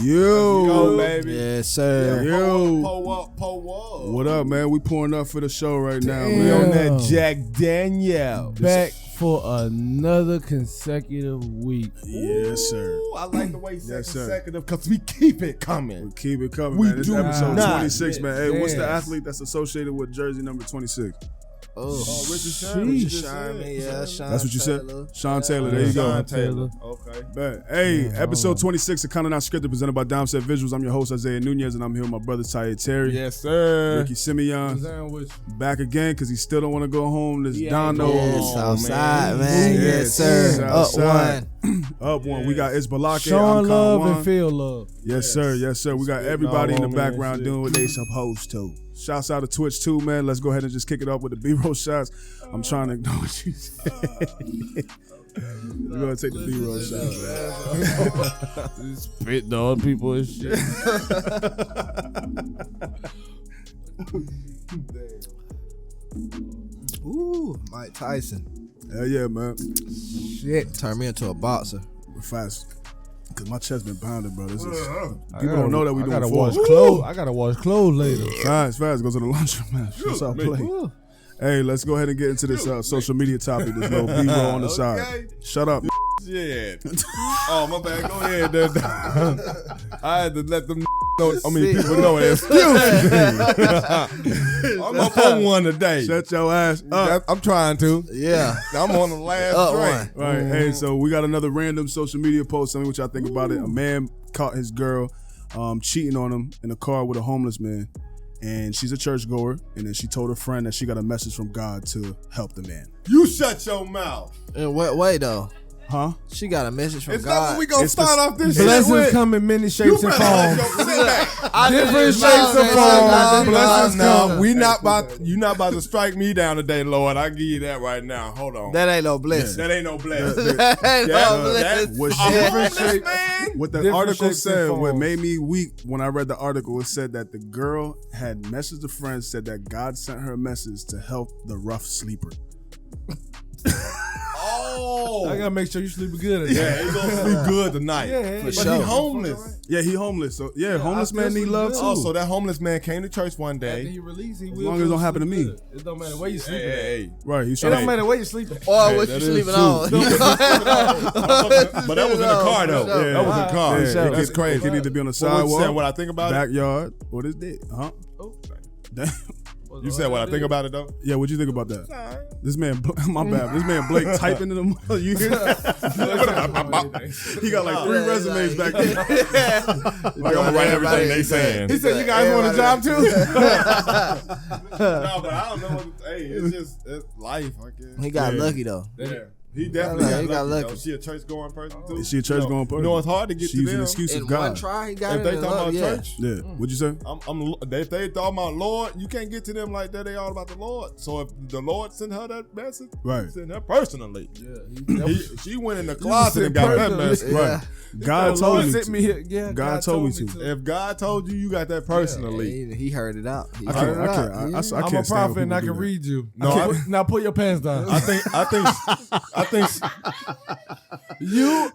Yo, baby. Yes, sir. Yo. Po up. What up, man? We pouring up for the show right now, We man. on that Jack Danielle. Back for another consecutive week. Yes, sir. Ooh, I like the way you said Yes, sir. consecutive because we keep it coming. We keep it coming, We man. This is do episode not 26, man. Hey, what's the Yes. athlete that's associated with jersey number 26? Oh, Richard Sheesh. Sherman, yeah, Sean That's what you Taylor. said? Sean Taylor, there you go. Sean Taylor. Okay. Bet. Hey, Yeah, episode 26 of Kinda Not Scripted, presented by Dom Set Visuals. I'm your host, Isaiah Nunez, and I'm here with my brother, Ty Terry. Yes, sir. Ricky Simeon. Back again because he still don't want to go home. This Dono. Yes, outside, man. Yes, Yes, sir. Up outside. one. Up one. We got Isbalake. Sean I'm Love Juan. and Phil Love. Yes, sir. Yes, sir. We got Spitting everybody in all the on me and background shit. doing what they supposed to. Shouts out to Twitch too, man. Let's go ahead and just kick it up with the B-roll shots. I'm trying to ignore what you said. We're going to take the B-roll shot, man. Spitting on people and shit. Ooh, Mike Tyson. Hell yeah, man. Shit. Turned me into a boxer. We're fast. Because my chest been pounding, bro. This is, people don't know that we I doing gotta force. wash clothes. I gotta wash clothes later. Fast. Go to the laundromat. What's up, play? Hey, let's go ahead and get into this social media topic. This little B-roll on the side. Shut up. Yeah. Oh, my bad. Go ahead. Dude. I had to let them know. I mean, people know it. Excuse me. I'm up on one today. Shut your ass up. I'm trying to. Yeah. I'm on the last Up drink. one. Right, hey, so we got another random social media post. Tell me what y'all think about it. A man caught his girl cheating on him in a car with a homeless man. And she's a churchgoer. And then she told her friend that she got a message from God to help the man. You shut your mouth. In what way, though? Huh? She got a message from Is that God. what we gonna It's start the- off this shit Blessings with? come in many You shapes and better hold forms. your sit back. Different shapes and Blessings forms. Blessings come. come. We not about. You not about to strike me down today, Lord. I give you that right now. Hold on. That ain't no blessing. That ain't no blessing. That ain't no that- blessing. was A she- homeless shape- man. What the Different article shapes and said, what forms. made me weak when I read the article, it said that the girl had messaged a friend, said that God sent her a message to help the rough sleeper. Oh. I gotta make sure you sleep good. Yeah, he gonna sleep good tonight. Yeah, but sure. he homeless. Yeah, he homeless. So yeah, homeless man need love too. Oh, so that homeless man came to church one After day. he released, he As will long as it don't happen to me. good. It don't matter where you sleeping. Hey, Right, he's It trying don't to matter where you sleeping. Or Hey, what that you is sleeping true. on. but that was in the car though. Yeah. That was in the car. Yeah, sure. That's It crazy. can either be on the So what you sidewalk, saying? What I think about it? backyard, or this dick. Huh? Oh. Damn. You said what I think about it though. Yeah, what'd you think about that? This man, my bad. This man Blake typing in the you hear that? He got like 3 resumes back there. Like I'm gonna write everything they saying. He said, "You guys want a job too?" No, but I don't know. Hey, it's life. I guess. He got Yeah. lucky, though. Yeah. He definitely He got got lucky. lucky. Though. She a church going person too. Is she a church going person? You know it's hard to get She's to an them. excuse In of one God. try, he got If it. they in talking love, about yeah. church, Yeah. What'd you say? if they talking about Lord, you can't get to them like that. They all about the Lord. So if the Lord sent her that message, Right. he sent her personally. Yeah, She went in the closet and got that personally. message. Yeah. Right. God told me. sent me here. Yeah, God told me to. If God told you, you got that personally. He heard it out. He I heard can't. it I out. can't. Yeah. I I'm a can't stand prophet when and I people can do that. read you. No, Now put your pants down. I think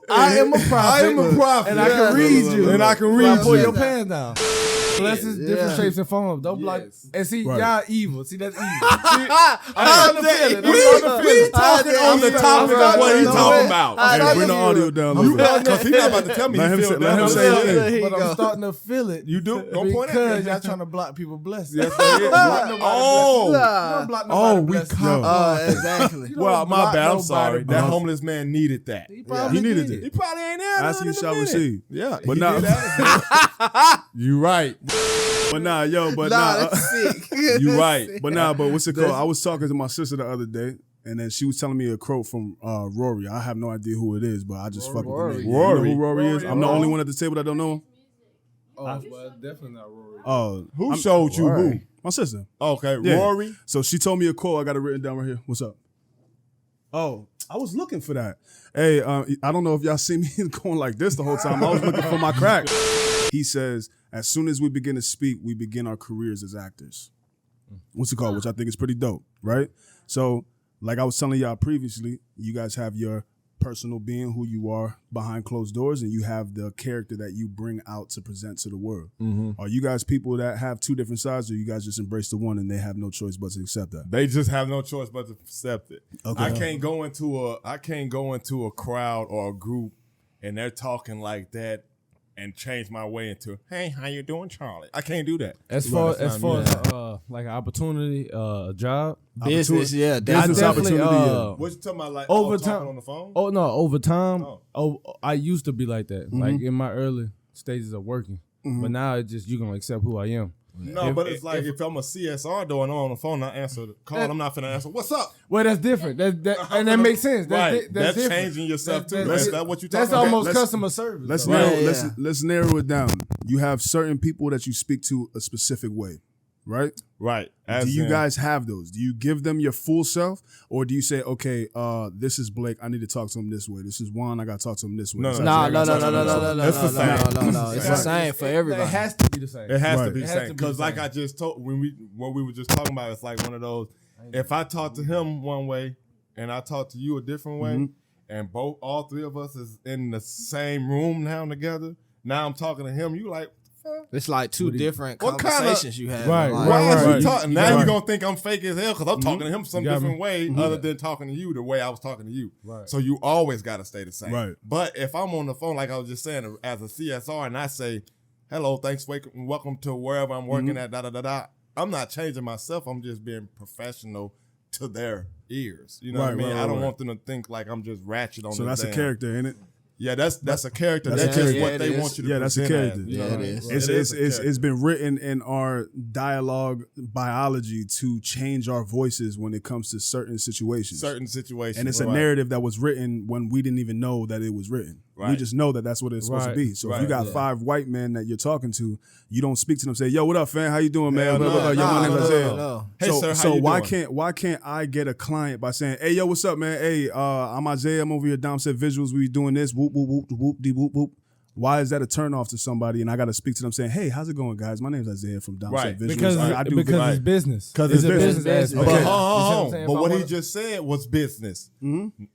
I am a prophet. I am a prophet. And I can read you. And I can Now read pull you. your pants down. Blessings, different Yeah. shapes and forms. Don't block. Yes. And see, Right. y'all evil. See, that's evil. I'm starting to feel it. We talking on the topic of what he talking about. Hey, bring the audio down. a little bit. Because he's not about to tell me Let he him feel say- let him that. say it. Here you But go. I'm starting to feel it. You do? Don't point at Because me. y'all trying to block people blessings. Yes, they is. Oh. Don't block nobody we blessings. caught- Oh, exactly. You don't Well, my block bad. I'm nobody sorry. That blessings. homeless man needed that. He probably He needed did. it. He probably ain't there. Ask you shall receive. Yeah, But he now- did that. You right. But nah, yo, but Nah, nah. that's sick. You right. But nah, but what's it called? I was talking to my sister the other day, and then she was telling me a quote from Rory. I have no idea who it is, but I just fuck with Rory. the name. You know Rory. who Rory is? I'm the Rory. only one at the table that don't know him. Oh, well, definitely not Rory. Oh, Who I'm- showed you who? My sister. Okay, Yeah. Rory. So she told me a quote. I got it written down right here. What's up? Oh, I was looking for that. Hey, I don't know if y'all see me going like this the whole time. I was looking for my crack. He says, as soon as we begin to speak, we begin our careers as actors. What's it called? Which I think is pretty dope, right? So, like I was telling y'all previously, you guys have your personal being, who you are behind closed doors, and you have the character that you bring out to present to the world. Are you guys people that have two different sides, or you guys just embrace the one and they have no choice but to accept that? They just have no choice but to accept it. Okay. I can't go into a crowd or a group and they're talking like that and change my way into, hey, how you doing, Charlie? I can't do that. As far as like an opportunity, a job, Business, yeah, Business definitely. opportunity. What you talking about, like Overtime. talking on the phone? Oh no, over time. Oh. I used to be like that, like in my early stages of working. But now it's just you gonna accept who I am. No, but it's like if I'm a CSR doing on the phone, I answer the call. I'm not finna answer. What's up? Well, that's different. And that makes sense. Right. That's That's different. changing yourself too. That's- That's what you talking That's about. almost let's- customer service. Let's though. narrow, Right, let's yeah. let's narrow it down. You have certain people that you speak to a specific way, right? Right. Do you guys have those? Do you give them your full self, or do you say, okay, this is Blake, I need to talk to him this way. This is Juan, I got to talk to him this way. No, This is No, Isaiah, I no, gotta no, talk no, to him no, this no, way. no, It's the no, same. no. It's the same for everybody. It has to be the same. It has Right. to be It the has same. to be Because the like same. I just told, what we were just talking about, it's like one of those, if I talk to him one way and I talk to you a different way, and all three of us is in the same room now together, now I'm talking to him, you like, It's like two different What kinda- conversations you have. Right, Like, why is right. you talking? Now Right. you're going to think I'm fake as hell because I'm talking to him some You got different me. way other than talking to you the way I was talking to you. Right. So you always got to stay the same. Right. But if I'm on the phone, like I was just saying, as a CSR, and I say, hello, thanks, welcome to wherever I'm working at, da-da-da-da, I'm not changing myself. I'm just being professional to their ears. You know what I Right, mean? right, I don't right. want them to think like I'm just ratchet on So the that's a damn- character, ain't it? Yeah, that's a character. That's That's a just character. what Yeah, they it want is. you to Yeah, that's a present character. as, you Yeah, know it what I mean? is. It's, It is it's, a it's, character. it's been written in our dialogue biology to change our voices when it comes to certain situations. certain situations. And it's a right. narrative that was written when we didn't even know that it was written. We Right. just know that that's what it's supposed to Right. be. So if you Right. got 5 white men that you're talking to, you don't speak to them. Say, "Yo, what up, fam? How you doing, man?" Hell Blah, blah, blah. no. Yo, my Nah, name's no, Isaiah. no. Hey, so sir, how so you why doing? can't I get a client by saying, "Hey, yo, what's up, man? Hey, I'm Isaiah. I'm over here. Dom said visuals. We doing this. Whoop whoop whoop whoop de whoop whoop." Why is that a turn off to somebody? And I got to speak to them saying, "Hey, how's it going, guys? My name's Isaiah from Dom Right. said visuals. Because I do because right. it's business. 'Cause it's it's a business. business aspect. Okay. But You see what I'm hold on. saying? But If I what he wanna- just said was business.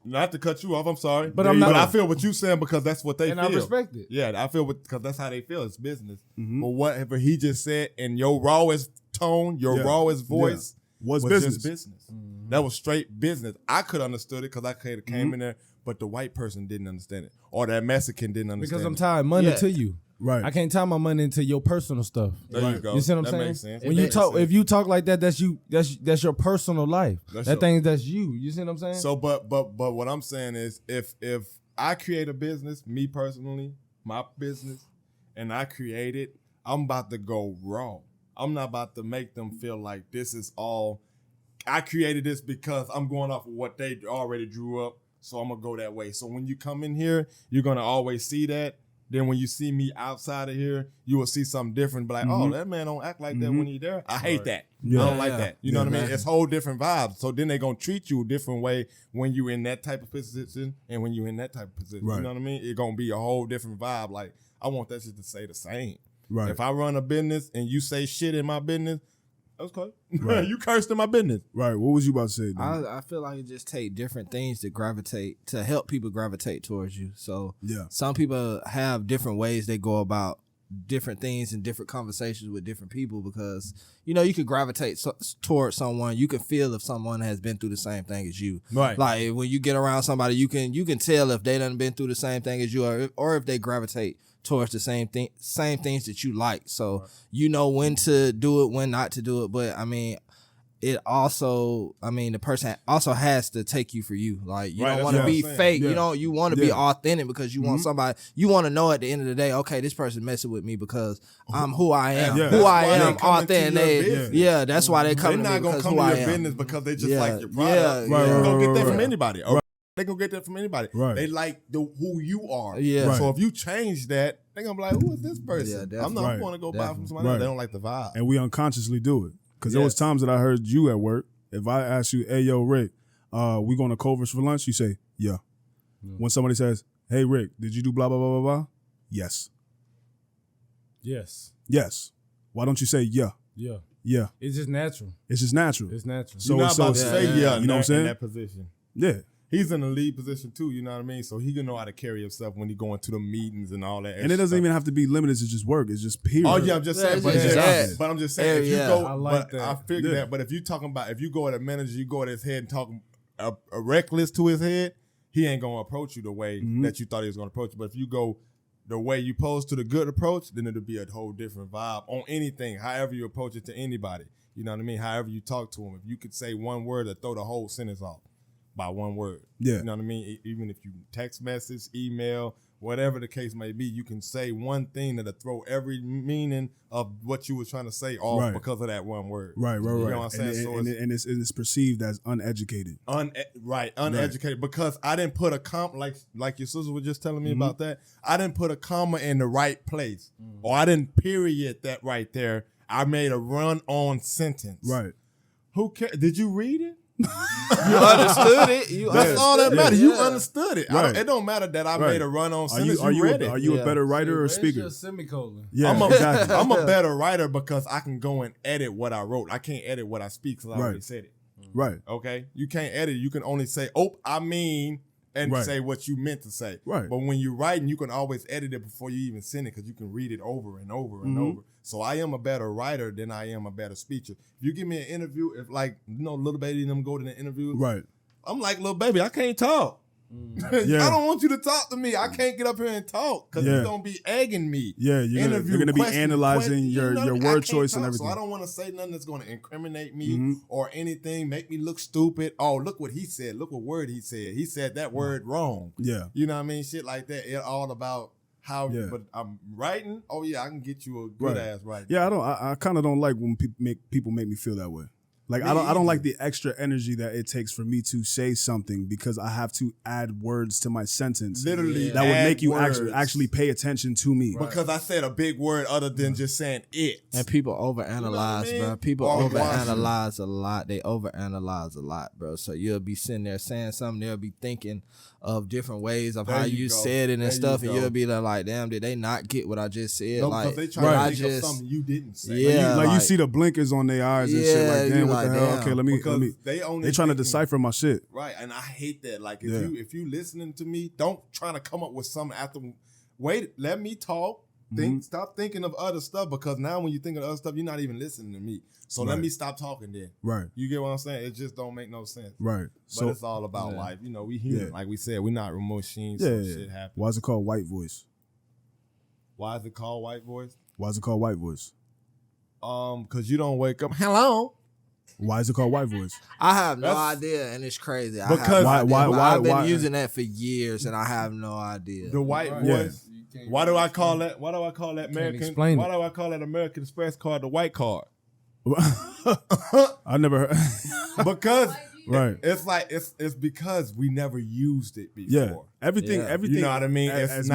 Not to cut you off. I'm sorry. But I'm not- But I feel what you saying because that's what they and feel. I respect it. Yeah, I feel because that's how they feel. It's business. But whatever he just said in your rawest tone, your Yeah. rawest voice Was was business. just business. That was straight business. I could understood it because I could have came in there, but the white person didn't understand it, or that Mexican didn't understand Because I'm it. tying money Yeah. to you. Right. I can't tie my money into your personal stuff. There you go. You see what I'm That saying? makes sense. When That you makes talk, sense. if you talk like that, that's you. That's your personal life. That's that your- thing, that's you. You see what I'm saying? So, but what I'm saying is, if I create a business, me personally, my business, and I create it, I'm about to go raw. I'm not about to make them feel like this is all. I created this because I'm going off of what they already drew up, so I'm gonna go that way. So when you come in here, you're gonna always see that. Then when you see me outside of here, you will see something different. Be like, oh, that man don't act like that when he there. I hate that. Yeah. I don't like Yeah. that. You know what I mean? It's whole different vibes. So then they gonna treat you a different way when you in that type of position and when you in that type of position. Right. You know what I mean? It's gonna be a whole different vibe. Like I want that shit to say the same. Right. If I run a business and you say shit in my business, that's cool. Right. You cursed in my business. Right. What was you about to say? Dan? I feel like it just take different things to help people gravitate towards you. So Yeah. some people have different ways they go about different things and different conversations with different people because you could gravitate towards someone. You can feel if someone has been through the same thing as you. Right. Like when you get around somebody, you can tell if they done been through the same thing as you, or if they gravitate towards the same things that you like. So you know when to do it, when not to do it. But I mean, the person also has to take you for you. Like you Right, don't that's want to what be I'm saying. fake. Yeah. You want to be Yeah. authentic because you want somebody. You want to know at the end of the day, okay, this person messing with me because I'm who I am. Yeah. Who That's I why they am, come into authentic. your business. Yeah, that's why they They're come to me not gonna because come who to I your am. business because they just Yeah, like your product. yeah, They yeah. gonna get that Right. from anybody. Or they gonna get that from anybody. Right. They like who you are. Yeah. Right. So if you change that, they gonna be like, who is this person? Yeah, I'm definitely. not Right. going to go buy from somebody Right. else. They don't like the vibe. And we unconsciously do it. Because there was Yes. times that I heard you at work. If I ask you, hey, yo, Rick, we going to Culver's for lunch? You say, yeah. When somebody says, hey, Rick, did you do blah, blah, blah, blah, blah? Yes. yes. Yes. Why don't you say, yeah? Yeah. Yeah. It's just natural. It's just natural. It's natural. So You're not so about to say yeah, you know what I'm saying? in that position. Yeah. he's in a lead position too. You know what I mean? So he can know how to carry himself when he going to the meetings and all that. And it doesn't even have to be limited to just work. It's just period. Oh yeah, I'm just saying. But, but I'm just saying, if you go, I like that. I figure that. But if you talking about, if you go at a manager, you go at his head and talking a reckless to his head, he ain't gonna approach you the way that you thought he was gonna approach you. But if you go the way you pose to the good approach, then it'll be a whole different vibe on anything. However you approach it to anybody, you know what I mean. However you talk to him, if you could say one word or throw the whole sentence off by one word, Yeah. you know what I mean. Even if you text message, email, whatever the case may be, you can say one thing that'll throw every meaning of what you were trying to say off because of that one word. Right. You know what I'm saying? And it's perceived as uneducated. Uneducated. Because I didn't put a comma, like your sister was just telling me about that. I didn't put a comma in the right place, or I didn't period that right there. I made a run-on sentence. Right. Who cares? Did you read it? You understood it. That's all that matters. Yeah. You understood it. Right. It don't matter that I made a run-on sentence. Are you read it. are you a better writer or Where's speaker? your semicolon? Yeah, I'm exactly. I'm a better writer because I can go and edit what I wrote. I can't edit what I speak because I already said it. Right. Okay? You can't edit it. You can only say, I mean, and say what you meant to say. Right. But when you're writing, you can always edit it before you even send it because you can read it over and over and over. So I am a better writer than I am a better speaker. If you give me an interview, if Little Baby and them go to the interview, Right. I'm like, Little Baby, I can't talk. Yeah. I don't want you to talk to me. I can't get up here and talk because you're going to be egging me. Yeah, you're going to be analyzing your word choice and everything. So I don't want to say nothing that's going to incriminate me or anything, make me look stupid. Oh, look what he said. Look what word he said. He said that word wrong. Yeah. You know what I mean? Shit like that. It's all about how, but I'm writing. Oh, yeah, I can get you a good ass writing. Yeah, I kind of don't like when people make me feel that way. Like I don't like the extra energy that it takes for me to say something because I have to add words to my sentence. Literally, that would make you words. actually pay attention to me. Because I said a big word other than just saying it. And people overanalyze, You know what I mean? bro. People Or overanalyze a lot. They overanalyze a lot, bro. So you'll be sitting there saying something, they'll be thinking of different ways of how you said it and stuff, and you'll be like, damn, did they not get what I just said? No, like, because they try to think of something you didn't say. Yeah, like you see the blinkers on their eyes and shit. Like, damn, what the hell? damn. Okay, let me. They trying to decipher my shit. Right, and I hate that. Like if you listening to me, don't try to come up with something after. Wait, let me talk. Stop thinking of other stuff because now when you think of other stuff, you're not even listening to me. So let me stop talking then. Right. You get what I'm saying? It just don't make no sense. Right. But it's all about life. You know, we human. Like we said, we're not remote machines. So shit happens. Why is it called white voice? Why is it called white voice? Why is it called white voice? Because you don't wake up. Hello. Why is it called white voice? I have no idea, and it's crazy. Because I've been using that for years, and I have no idea. The white voice. Why do I call that? Why do I call that American? Why do I call that American Express card the white card? I never heard. Because right. It's like it's because we never used it before. Yeah. Everything. You know what I mean? As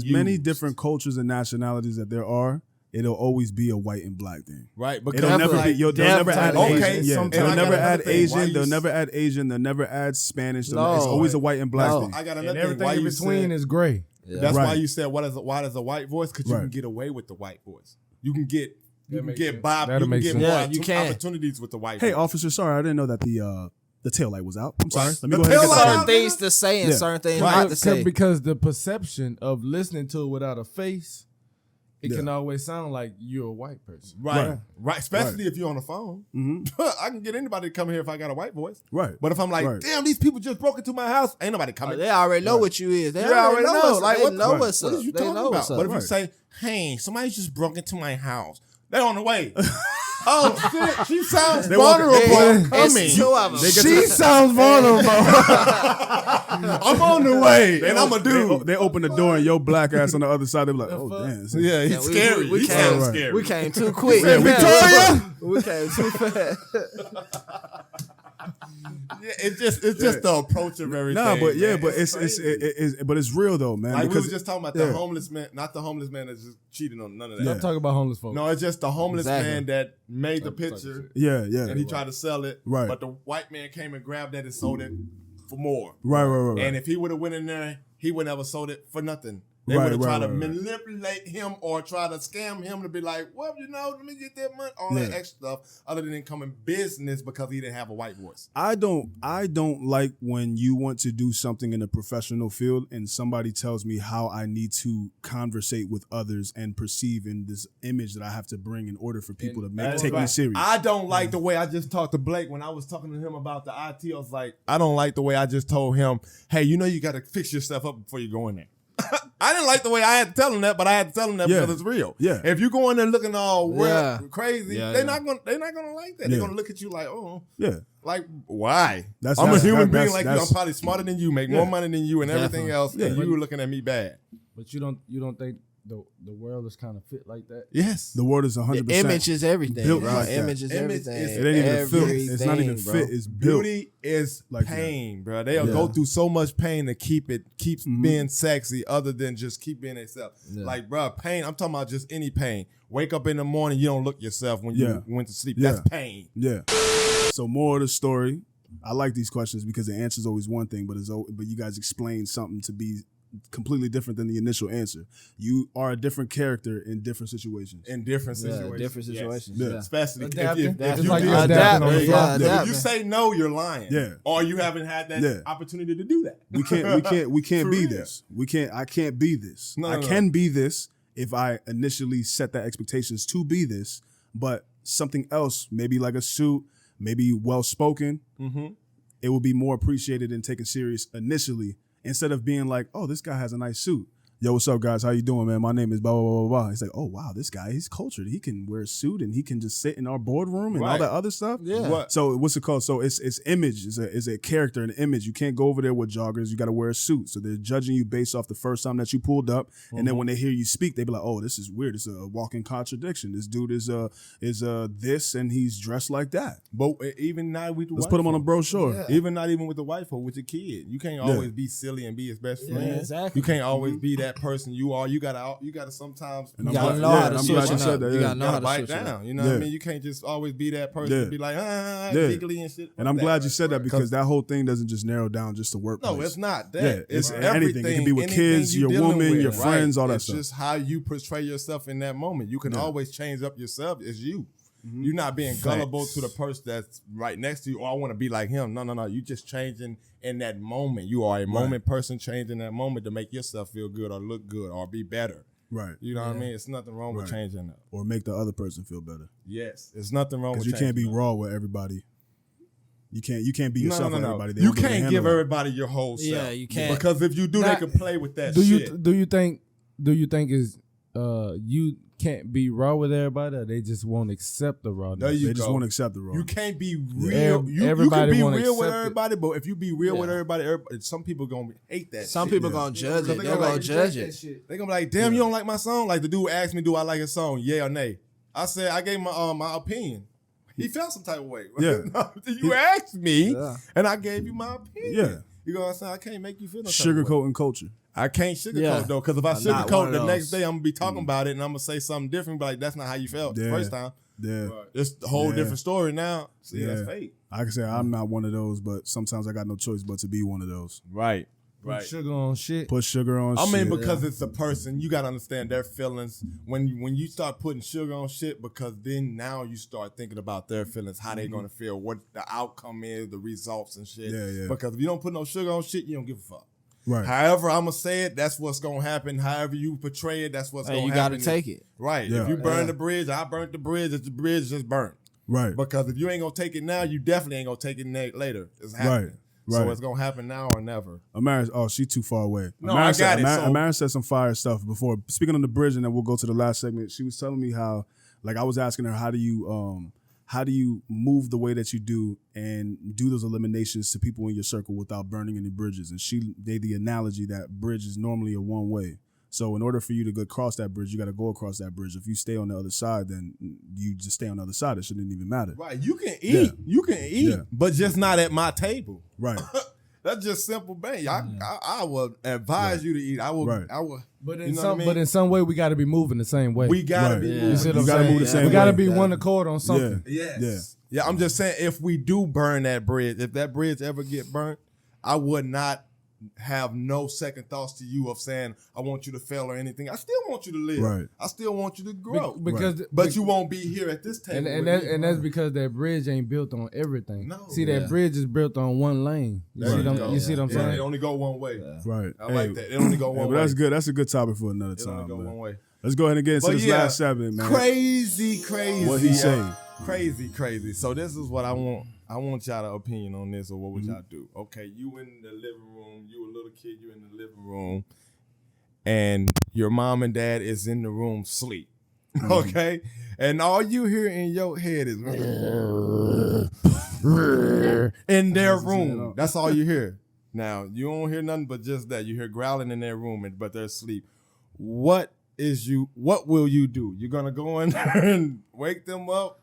many different cultures and nationalities that there are, it'll always be a white and black thing. Right. Because it'll never be. They'll never add Asian. Yeah. They'll never add Asian. They'll never add Asian. They'll never add Spanish. It's always a white and black thing. I got And another everything thing. in between is gray. Yeah. That's why you said why does a white voice? Because you Right. can get away with the white voice. You can get makes sense. Bob. That'll You can make get sense. more Yeah, you can. opportunities with the white Hey, voice. officer, sorry, I didn't know that the tail light was out. I'm sorry. Let me The go ahead and tail get light that. Certain things to say and certain things not to say. Because the perception of listening to it without a face, it can always sound like you're a white person. Right. Especially if you're on the phone. I can get anybody to come here if I got a white voice. Right. But if I'm like, damn, these people just broke into my house, ain't nobody coming. They already know what you is. They You already know. what's, Like, they what know what's up. What are you They talking know about? what's up. But if you say, hey, somebody just broke into my house, they're on the way. Oh, shit, she sounds vulnerable. It's two of them. She sounds vulnerable. I'm on the way, and I'm a dude. They open the door and your black ass on the other side. They're like, oh damn. Yeah, he's scary. We He came, sounds scary. we came too quick. Yeah, Victoria? We came too fast. Yeah, it's just the approach of everything. Nah, but yeah, man. but it's real though, man. Like we because were just talking about the homeless man, not the homeless man that's just cheating on none of that. Don't talk about homeless folks. No, it's just the homeless Exactly. man that made the picture yeah, and he tried to sell it. Right. But the white man came and grabbed that and sold it for more. right. And if he would have went in there, he would never sold it for nothing. They would have Right, tried to right. manipulate him or try to scam him to be like, well, let me get that money, all that extra stuff, other than come in business because he didn't have a white voice. I don't like when you want to do something in a professional field and somebody tells me how I need to conversate with others and perceive in this image that I have to bring in order for people to take me serious. I don't like the way I just talked to Blake when I was talking to him about the IT. I was like, I don't like the way I just told him, hey, you got to fix yourself up before you go in there. I didn't like the way I had to tell him that, but I had to tell him that because it's real. Yeah. If you go in there looking all crazy, they're not gonna like that. Yeah. They're gonna look at you like, like why? That's- I'm a that's- human that's- being like you. I'm probably smarter than you, make more money than you, and everything else, and you were looking at me bad. But you don't think the world is kind of fit like that? Yes. The word is 100%. The image is everything, built bro. like that. Image is everything. It ain't even fit. It's not even bro. fit. It's built. Beauty is like pain, bro. They'll go through so much pain to keeps being sexy, other than just keep being themselves. Yeah. Like, bro, pain. I'm talking about just any pain. Wake up in the morning, you don't look yourself when you went to sleep. Yeah. That's pain. Yeah. So more of the story. I like these questions because the answer is always one thing, but you guys explain something to be completely different than the initial answer. You are a different character in different situations. In different situations. Different situations. Yeah. Yeah. Especially Adapting. if It's you like do- you adapting on the fly. if you say no, you're lying. Yeah. Or you haven't had that opportunity to do that. We can't For be real. this. I can't be this. No, I no. can be this if I initially set that expectations to be this, but something else, maybe like a suit, maybe well spoken, it will be more appreciated and taken serious initially instead of being like, oh, this guy has a nice suit. Yo, what's up, guys? How you doing, man? My name is blah, blah, blah, blah, blah. He's like, oh, wow, this guy, he's cultured. He can wear a suit and he can just sit in our boardroom and all Right. that other stuff. Yeah. What? So what's it called? So it's image. It's a character, an image. You can't go over there with joggers. You got to wear a suit. So they're judging you based off the first time that you pulled up. And then when they hear you speak, they be like, oh, this is weird. It's a walking contradiction. This dude is this and he's dressed like that. But even not with the Let's white put him on a folk. brochure. Even not even with the wife or with your kid. You can't always be silly and be his best friend. exactly. You can't always be that person you are. You gotta sometimes And You I'm gotta glad- know how to I'm switch glad you it said up. that, You yeah. gotta know how gotta to bite switch it up. down. You know what I Yeah. mean? You can't just always be that person Yeah. and be like, Yeah. giggly and shit. And I'm Fuck glad that. you said that because that whole thing doesn't just narrow down just to workplace. No, it's not that. Yeah, it's anything. everything. It can be with Anything kids, you your dealing woman, with, your friends, all that it's stuff. just how you portray yourself in that moment. You can always change up yourself. It's you. You're not being gullible to the person that's right next to you. Oh, I want to be like him. No. You just changing in that moment. You are a moment person changing that moment to make yourself feel good or look good or be better. Right. You know what I mean? It's nothing wrong with changing that. Or make the other person feel better. Yes, there's nothing wrong with Because you can't be changing that. raw with everybody. You can't be yourself with everybody. They You don't get to can't handle give that. everybody your whole self. Yeah, you can't. Because if you do, Now, they can play with that Do shit. you think is you can't be raw with everybody, or they just won't accept the rawness? There you They just go. won't accept the raw. You can't be real. You Everybody can be won't real with accept it. everybody, but if you be real with Yeah. everybody, some people gonna hate that. Some shit. people gonna judge Because it. they They're gonna gonna like judge it. They gonna be like, "Damn, you don't like my song?" Like the dude asked me, "Do I like a song? Yeah or nay?" I said, I gave my opinion. He felt some type of way. Yeah. You asked me, Yeah. and I gave you my opinion. Yeah. You know what I'm saying? I can't make you feel no type of way. Sugarcoating culture. I can't sugarcoat Yeah. though, because if I I'm not one sugarcoat of the those. next day, I'm gonna be talking about it and I'm gonna say something different. But like, that's not how you felt the Yeah. first time. Yeah. It's a whole Yeah. different story now. See, that's Yeah. fake. I can say I'm not one of those, but sometimes I got no choice but to be one of those. Right. Put sugar on shit. Put sugar on I shit. mean, because it's a person, you gotta understand their feelings. When you start putting sugar on shit, because then now you start thinking about their feelings, how they gonna feel, what the outcome is, the results and shit. Yeah. Because if you don't put no sugar on shit, you don't give a fuck. Right. However I'm gonna say it, that's what's gonna happen. However you portray it, that's what's And gonna you happen. gotta take it. Right. Yeah. If you burn the bridge, I burnt the bridge. If the bridge just burnt. Right. Because if you ain't gonna take it now, you definitely ain't gonna take it later. It's happening. So Right. it's gonna happen now or never. Amaris, she too far away. No, I got it, so- Amaris said some fire stuff before. Speaking on the bridge, and then we'll go to the last segment. She was telling me how, like, I was asking her, how do you move the way that you do and do those eliminations to people in your circle without burning any bridges? And she gave the analogy that bridge is normally a one way. So in order for you to go across that bridge, you got to go across that bridge. If you stay on the other side, then you just stay on the other side. It shouldn't even matter. Right. You can eat. Yeah. You can eat, Yeah. but just not at my table. Right. That's just simple, bang. I would advise you to eat. I will. Right. I will. But You in know some, what I mean? but in some way, we got to be moving the same way. We gotta Right. be. Yeah. moving. You see what You I'm gotta saying? move the same we got to way. be one accord on something. Yes. Yeah. Yeah. I'm just saying, if we do burn that bridge, if that bridge ever get burnt, I would not have no second thoughts to you of saying I want you to fail or anything. I still want you to live. Right. I still want you to grow. Because But you won't be here at this table. and that's because that bridge ain't built on everything. No. See, that bridge is built on one lane. You see what I'm saying? It only go one way. Right. I like that. It only go one but way. that's good. That's a good topic for another It only time, go man. one way. Let's go ahead and get into But this yeah, last segment, man. Crazy. What he say? Crazy. So this is what I want. I want y'all opinion on this, or what would y'all do? Okay, you in the living room. You a little kid. You in the living room, and your mom and dad is in the room sleep. Okay, and all you hear in your head is in their room. That's all you hear. Now you don't hear nothing but just that. You hear growling in their room, but they're asleep. What will you do? You're gonna go in there and wake them up?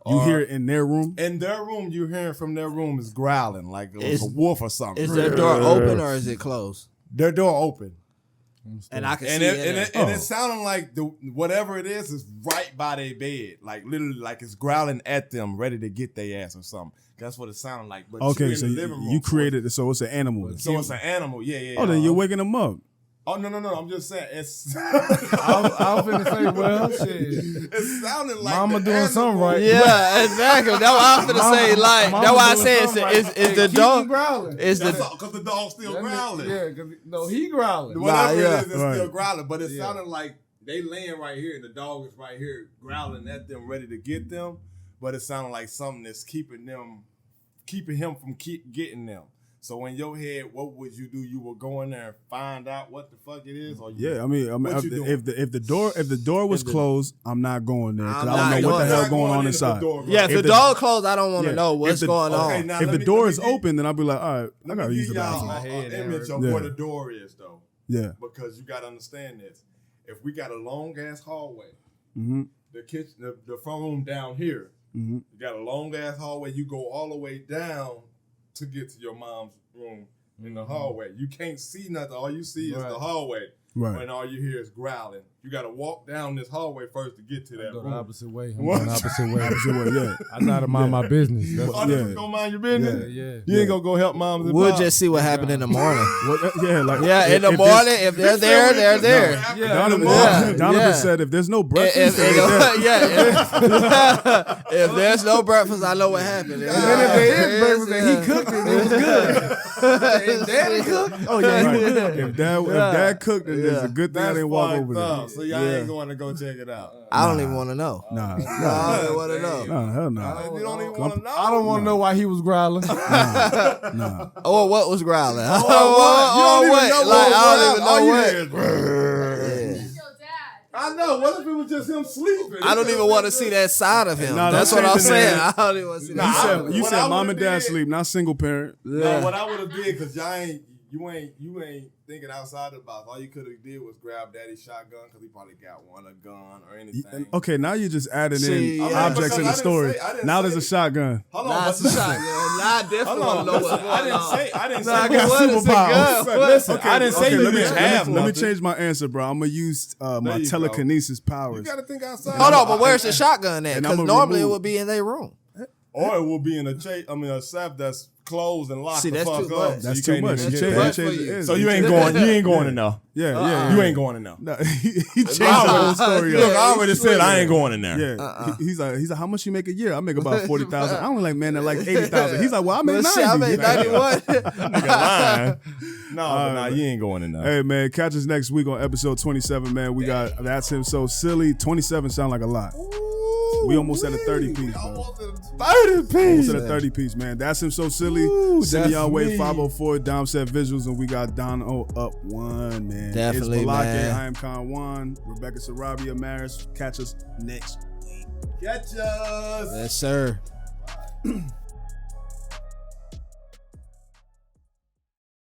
You hear it in their room? In their room, you hearing from their room is growling like it was a wolf or something. Is their door open or is it closed? Their door open. And I can And see it sounding like whatever it is right by their bed. Like literally like it's growling at them, ready to get their ass or something. That's what it sounded like. But Okay, you in so the living room, you created it, so it's an animal. So it's an animal. Yeah. Oh, then you're waking them up. Oh no! I'm just saying it's. I was finna say, well, shit. It sounded like Mama the doing animal. something right. Yeah, exactly. That's what I was finna say. Like, Mama that's why I doing said something right. is the Keep dog. him growling. Is That's the all because the dog's still growling. Yeah, because no, he growling. Whatever yeah. it is, it's Right. still growling. But it sounded like they laying right here and the dog is right here growling at them, ready to get them. But it sounded like something that's keeping him from getting them. So in your head, what would you do? You would go in there and find out what the fuck it is, or Yeah, I mean, What you doing? if the door was closed, I'm not going there because I'm I don't not know what the going hell there. going on into the inside. door, Yeah, if If the the- door closed, I don't want to Yeah, know if what's the- going okay, on. now If let the me- door let is me give- open, then I'll be like, all right, I Let gotta me use give the y'all bathroom. My head an image of Yeah. where the door is, though, Yeah. because you gotta understand this. If we got a long ass hallway, Mm-hmm. the kitchen, the front room down here, Mm-hmm. you got a long ass hallway. You go all the way down to get to your mom's room in the hallway. You can't see nothing. All you see is Right. the hallway. Right. And all you hear is growling. You got to walk down this hallway first to get to that I'm going room. the opposite way. I'm What? going the opposite way. Opposite way, yeah. I know how to mind my business. That's Oh, this Yeah. is gonna mind your yeah, business? yeah. You ain't gonna go help moms and We'll pops? just see what happened in the morning. Yeah, like Yeah, in the if morning, if they're there, they're there. Donovan, Yeah, Donovan yeah. said, if there's no If, breakfast, then they're there. if there's no breakfast, I know what happened. And then if there is breakfast and he cooked it, it was good. If daddy cooked, oh yeah, he was good. If dad cooked, then it's a good thing I That's didn't walk fucked over there. up. So y'all ain't going to go check it out. I don't even want to know. Nah, I don't want to know. nah, hell no. You don't even want to know. I don't want to know why he was growling. Nah. Or what was growling? You don't even know Like, I don't even All know you what. hear is, I know. What if it was just him sleeping? I don't even want to see that side of him. Nah, That's don't what I'm change the saying. name. I don't even want to see You that. said, you what said I mom would've and dad did- sleep, not single parent. No, what I would have did, because you ain't thinking outside the box. All you could have did was grab daddy's shotgun, because he probably got a gun or anything. Okay, now you're just adding See, in yeah. objects in the Because story. I didn't Now say- there's a shotgun. Hold Nah, on, it's a shot. Nah, I definitely Hold want on, to know what's listen, going I didn't on. say. I didn't Nah, I say. got what is it, superpowers. good? Listen, I didn't say you let me, didn't have let me nothing. change my answer, bro. I'm gonna use my you go. telekinesis You powers. gotta think outside. Hold on, but where's the shotgun at? and Because I'ma normally it remove- would be in their room. Or it will be in a safe that's closed and locked See, the that's fuck too up. much. so That's you too can't much. even He get changed- that. much he changed for the you. answer. So you ain't going in there. Yeah. You ain't going in there. No, he changed the whole story Look, up. I already said I ain't going in there. Yeah, he's like, how much you make a year? I make about 40,000. I only like man that like 80,000. He's like, well, I make Well, shit, I 90. made 91. Nigga lying. No, but nah, you ain't going in there. Hey man, catch us next week on episode 27. Man, we got That's Him So Silly. 27 sound like a lot. We almost at a 30 piece, bro. Almost at a 30 piece. Almost at a 30 piece, man. That's Him So Silly. Send me that's our way me. 504 Dom Set Visuals, and we got Don O up 1, man. Definitely, it's Balake, man. I am Con Juan, Rebecca Sarabia Maris. Catch us next week. Catch us. Yes, sir.